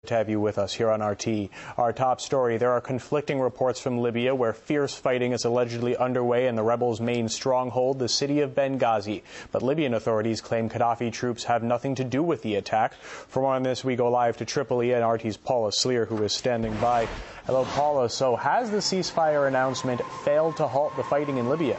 To have you with us here on RT. Our top story, there are conflicting reports from Libya where fierce fighting is allegedly underway in the rebels' main stronghold, the city of Benghazi. But Libyan authorities claim Gaddafi troops have nothing to do with the attack. For more on this, we go live to Tripoli and RT's Paula Sleer, who is standing by. Hello, Paula. So has the ceasefire announcement failed to halt the fighting in Libya?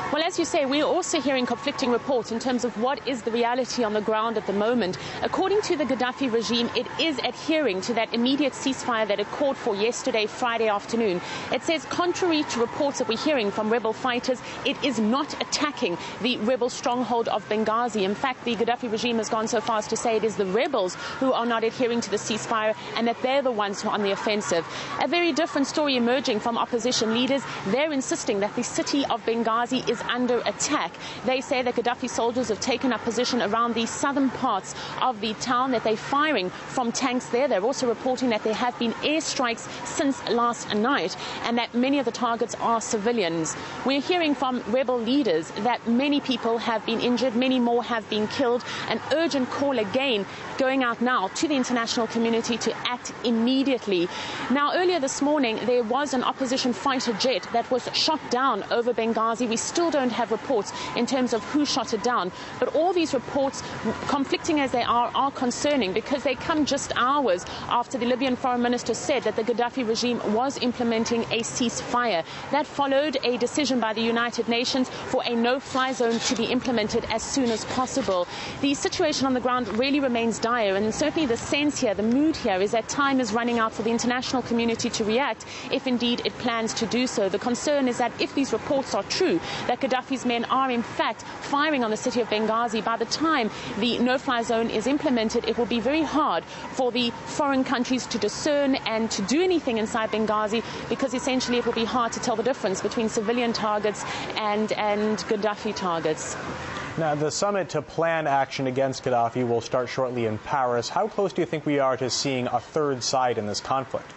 Well, as you say, we're also hearing conflicting reports in terms of what is the reality on the ground at the moment. According to the Gaddafi regime, it is adhering to that immediate ceasefire that it called for yesterday, Friday afternoon. It says, contrary to reports that we're hearing from rebel fighters, it is not attacking the rebel stronghold of Benghazi. In fact, the Gaddafi regime has gone so far as to say it is the rebels who are not adhering to the ceasefire and that they're the ones who are on the offensive. A very different story emerging from opposition leaders. They're insisting that the city of Benghazi is under attack. They say that Gaddafi soldiers have taken up position around the southern parts of the town, that they're firing from tanks there. They're also reporting that there have been airstrikes since last night and that many of the targets are civilians. We're hearing from rebel leaders that many people have been injured, many more have been killed. An urgent call again going out now to the international community to act immediately. Now, earlier this morning, there was an opposition fighter jet that was shot down over Benghazi. We still don't have reports in terms of who shot it down. But all these reports, conflicting as they are concerning because they come just hours after the Libyan foreign minister said that the Gaddafi regime was implementing a ceasefire. That followed a decision by the United Nations for a no-fly zone to be implemented as soon as possible. The situation on the ground really remains dire, and certainly the sense here, the mood here, is that time is running out for the international community to react if indeed it plans to do so. The concern is that if these reports are true, that Gaddafi's men are in fact firing on the city of Benghazi, by the time the no-fly zone is implemented, it will be very hard for the foreign countries to discern and to do anything inside Benghazi, because essentially it will be hard to tell the difference between civilian targets and Gaddafi targets. Now, the summit to plan action against Gaddafi will start shortly in Paris. How close do you think we are to seeing a third side in this conflict?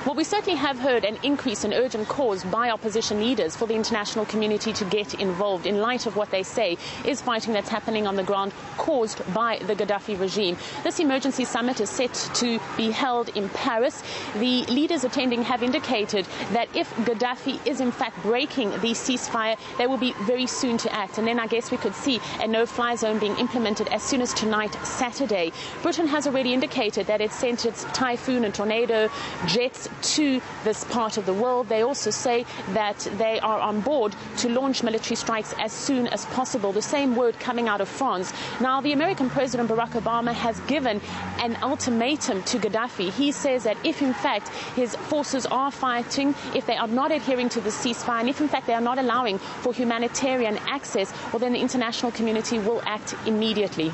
Well, we certainly have heard an increase in urgent calls by opposition leaders for the international community to get involved in light of what they say is fighting that's happening on the ground caused by the Gaddafi regime. This emergency summit is set to be held in Paris. The leaders attending have indicated that if Gaddafi is in fact breaking the ceasefire, they will be very soon to act. And then I guess we could see a no-fly zone being implemented as soon as tonight, Saturday. Britain has already indicated that it sent its Typhoon and Tornado jets to this part of the world. They also say that they are on board to launch military strikes as soon as possible. The same word coming out of France. Now, the American President Barack Obama has given an ultimatum to Gaddafi. He says that if in fact his forces are fighting, if they are not adhering to the ceasefire, and if in fact they are not allowing for humanitarian access, well, then the international community will act immediately.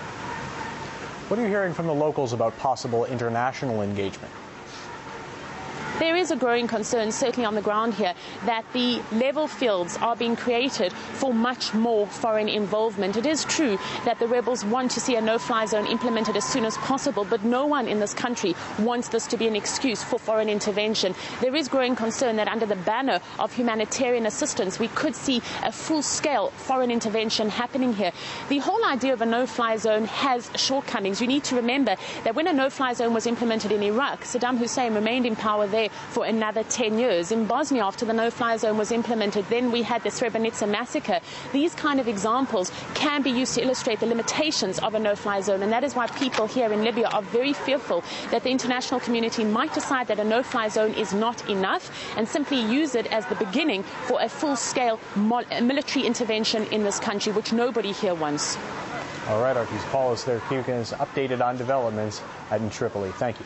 What are you hearing from the locals about possible international engagement? There is a growing concern, certainly on the ground here, that the level fields are being created for much more foreign involvement. It is true that the rebels want to see a no-fly zone implemented as soon as possible, but no one in this country wants this to be an excuse for foreign intervention. There is growing concern that under the banner of humanitarian assistance, we could see a full-scale foreign intervention happening here. The whole idea of a no-fly zone has shortcomings. You need to remember that when a no-fly zone was implemented in Iraq, Saddam Hussein remained in power there for another 10 years. In Bosnia, after the no-fly zone was implemented, then we had the Srebrenica massacre. These kind of examples can be used to illustrate the limitations of a no-fly zone, and that is why people here in Libya are very fearful that the international community might decide that a no-fly zone is not enough and simply use it as the beginning for a full-scale military intervention in this country, which nobody here wants. All right, RT's Paula Sleer keeping us updated on developments in Tripoli. Thank you.